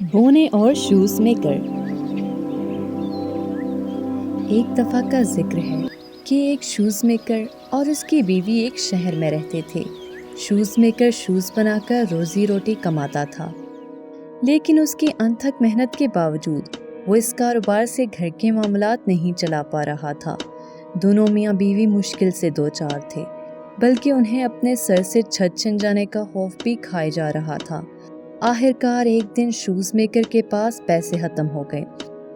बोने और shoes maker. एक दफ़ा का जिक्र है कि एक शूज़ मेकर और उसकी बीवी एक शहर में रहते थे। शूज़ मेकर शूज़ बनाकर रोज़ी रोटी कमाता था, लेकिन उसकी अनथक मेहनत के बावजूद वो इस कारोबार से घर के मामलात नहीं चला पा रहा था। दोनों मियाँ बीवी मुश्किल से दो चार थे, बल्कि उन्हें अपने सर से छत छिन जाने का खौफ भी खाए जा रहा था। आखिरकार एक दिन शूज़ मेकर के पास पैसे ख़त्म हो गए,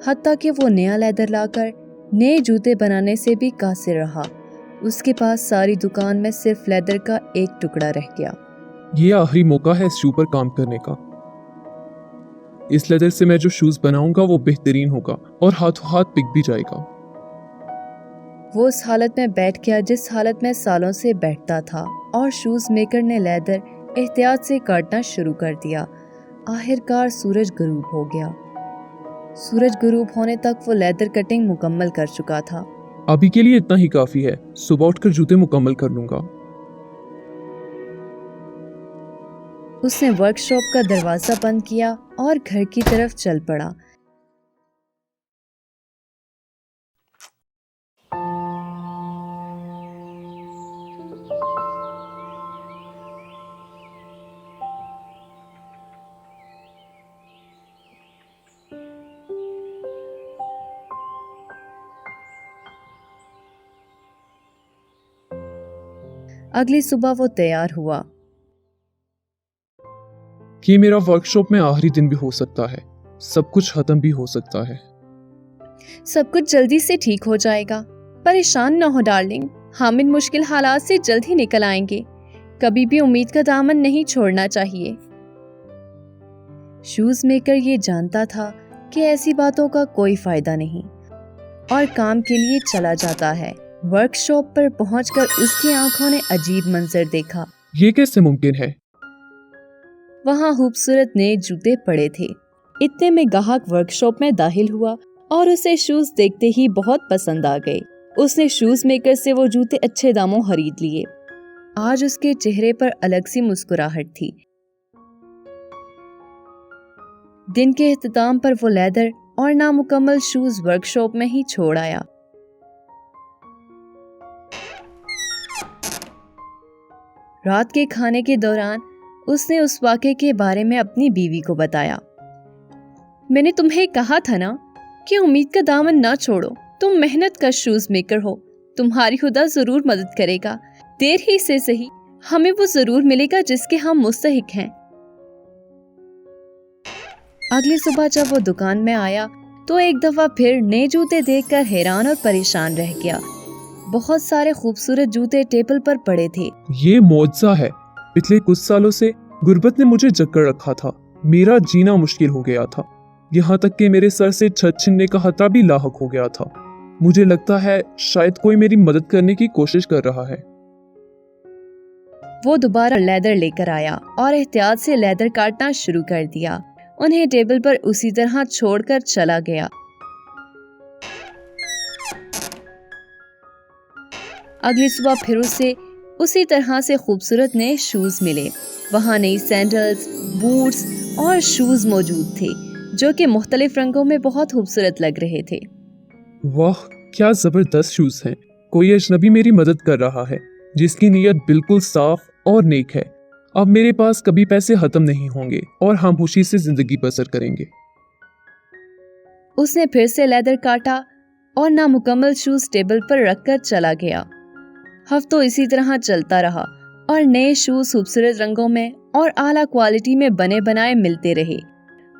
हत्ता कि वो नया लेदर लाकर नए जूते बनाने से भी कासिर रहा। उसके पास सारी दुकान में सिर्फ लेदर का एक टुकड़ा रह गया। ये आखिरी मौका है इस शू पर काम करने का। इस लेदर से मैं जो शूज बनाऊंगा वो बेहतरीन होगा और हाथों हाथ बिक भी जाएगा। वो उस हालत में बैठ गया जिस हालत में सालों से बैठता था, और शूज़ मेकर ने लेदर एहतियात से काटना शुरू कर दिया। आखिरकार सूरज गुरूब हो गया। सूरज गुरूब होने तक वो लेदर कटिंग मुकम्मल कर चुका था। अभी के लिए इतना ही काफी है, सुबह उठकर जूते मुकम्मल कर लूंगा। उसने वर्कशॉप का दरवाजा बंद किया और घर की तरफ चल पड़ा। अगली सुबह वो तैयार हुआ। कि मेरा वर्कशॉप में आखिरी दिन भी हो सकता है, सब कुछ खत्म भी हो सकता है। सब कुछ जल्दी से ठीक हो जाएगा, परेशान न हो डार्लिंग, हम इन मुश्किल हालात से जल्द ही निकल आएंगे। कभी भी उम्मीद का दामन नहीं छोड़ना चाहिए। शूज़ मेकर ये जानता था कि ऐसी बातों का कोई फायदा नहीं, और काम के लिए चला जाता है। वर्कशॉप पर पहुंचकर उसकी आंखों ने अजीब मंजर देखा। ये कैसे मुमकिन है? वहां खूबसूरत नए जूते पड़े थे। इतने में ग्राहक वर्कशॉप में दाखिल हुआ और उसे शूज देखते ही बहुत पसंद आ गए। उसने शूज मेकर से वो जूते अच्छे दामों खरीद लिए। आज उसके चेहरे पर अलग सी मुस्कुराहट थी। दिन के इख्तिताम पर वो लेदर और नामुकम्मल शूज वर्कशॉप में ही छोड़ आया। रात के खाने के दौरान उसने उस वाक़े के बारे में अपनी बीवी को बताया। मैंने तुम्हें कहा था ना कि उम्मीद का दामन ना छोड़ो, तुम मेहनत का शूज़ मेकर हो, तुम्हारी खुदा जरूर मदद करेगा। देर ही से सही, हमें वो जरूर मिलेगा जिसके हम मुस्तहिक हैं। अगली सुबह जब वो दुकान में आया तो एक दफा फिर नए जूते देखकर हैरान और परेशान रह गया। बहुत सारे खूबसूरत जूते टेबल पर पड़े थे। ये मौजज़ा है। पिछले कुछ सालों से गुर्बत ने मुझे जकड़ रखा था। मेरा जीना मुश्किल हो गया था, यहाँ तक कि मेरे सर से छत छीनने का खतरा भी लाहक हो गया था। मुझे लगता है शायद कोई मेरी मदद करने की कोशिश कर रहा है। वो दोबारा लेदर लेकर आया और एहतियात से लेदर काटना शुरू कर दिया। उन्हें टेबल पर उसी तरह छोड़कर चला गया। अगली सुबह फिर उसे उसी तरह से खूबसूरत नए शूज मिले। वहाँ नई सैंडल्स, बूट्स और शूज मौजूद थे जो कि मुख्तलिफ रंगों में बहुत खूबसूरत लग रहे थे। वाह, क्या जबरदस्त शूज हैं। कोई अजनबी मेरी मदद कर रहा है जिसकी नीयत बिल्कुल साफ और नेक है। अब मेरे पास कभी पैसे खत्म नहीं होंगे और हम खुशी से जिंदगी बसर करेंगे। उसने फिर से लेदर काटा और नामुकम्मल शूज टेबल पर रखकर चला गया। हफ्तों इसी तरह चलता रहा और नए शूज खूबसूरत रंगों में और आला क्वालिटी में बने बनाए मिलते रहे।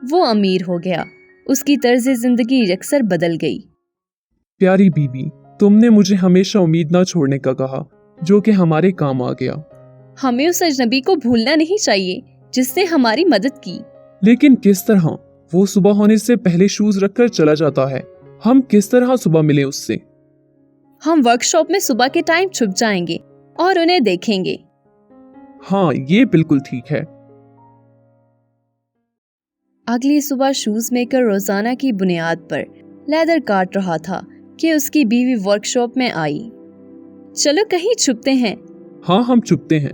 वो अमीर हो गया। उसकी तर्ज जिंदगी यकसर बदल गई। प्यारी बीबी, तुमने मुझे हमेशा उम्मीद ना छोड़ने का कहा, जो कि हमारे काम आ गया। हमें उस अजनबी को भूलना नहीं चाहिए जिसने हमारी मदद की। लेकिन किस तरह? वो सुबह होने से पहले शूज रखकर चला जाता है। हम किस तरह सुबह मिले उससे? हम वर्कशॉप में सुबह के टाइम छुप जाएंगे और उन्हें देखेंगे। हाँ, ये बिल्कुल ठीक है। अगली सुबह शूज मेकर रोजाना की बुनियाद पर लेदर काट रहा था कि उसकी बीवी वर्कशॉप में आई। चलो कहीं छुपते हैं। हाँ, हम छुपते हैं।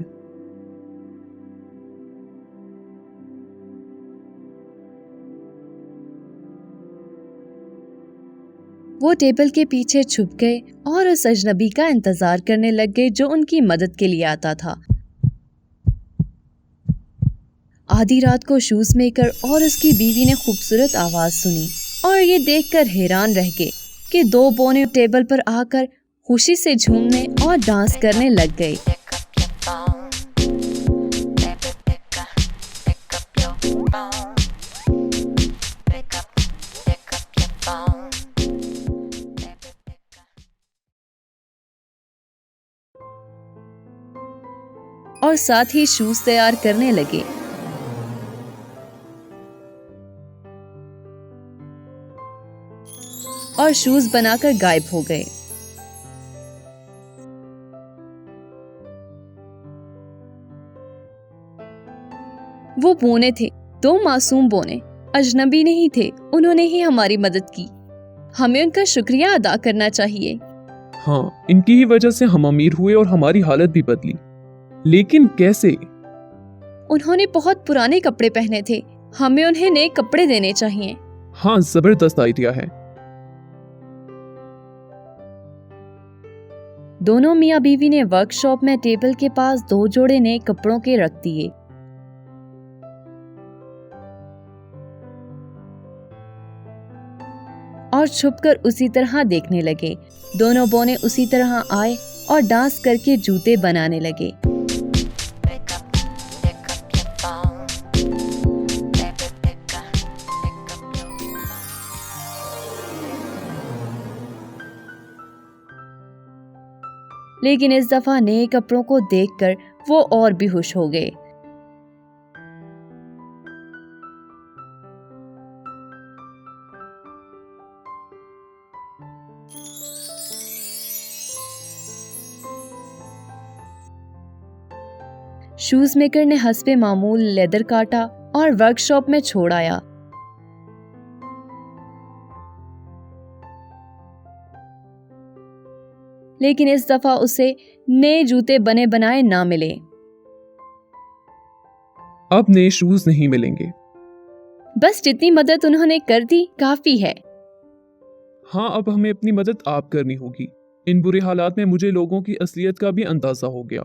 वो टेबल के पीछे छुप गए और उस अजनबी का इंतजार करने लग गए जो उनकी मदद के लिए आता था। आधी रात को शूज मेकर और उसकी बीवी ने खूबसूरत आवाज सुनी और ये देखकर हैरान रह गए कि दो बौने टेबल पर आकर खुशी से झूमने और डांस करने लग गए। और साथ ही शूज तैयार करने लगे। और शूज बनाकर गायब हो गए। वो बोने थे, दो मासूम बोने, अजनबी नहीं थे। उन्होंने ही हमारी मदद की। हमें उनका शुक्रिया अदा करना चाहिए। हाँ, इनकी ही वजह से हम अमीर हुए और हमारी हालत भी बदली। लेकिन कैसे? उन्होंने बहुत पुराने कपड़े पहने थे। हमें उन्हें नए कपड़े देने चाहिए। हाँ, जबरदस्त आइडिया है। दोनों मियाँ बीवी ने वर्कशॉप में टेबल के पास दो जोड़े नए कपड़ों के रख दिए। और छुपकर उसी तरह देखने लगे। दोनों बौने उसी तरह आए और डांस करके जूते बनाने लगे। लेकिन इस दफा नए कपड़ों को देखकर वो और भी खुश हो गए। शूज मेकर ने हस्बे मामूल लेदर काटा और वर्कशॉप में छोड़ आया। लेकिन इस दफा उसे नए जूते बने बनाए ना मिले। अब नए शूज नहीं मिलेंगे। बस जितनी मदद उन्होंने कर दी काफी है। हाँ, अब हमें अपनी मदद आप करनी होगी। इन बुरे हालात में मुझे लोगों की असलियत का भी अंदाजा हो गया।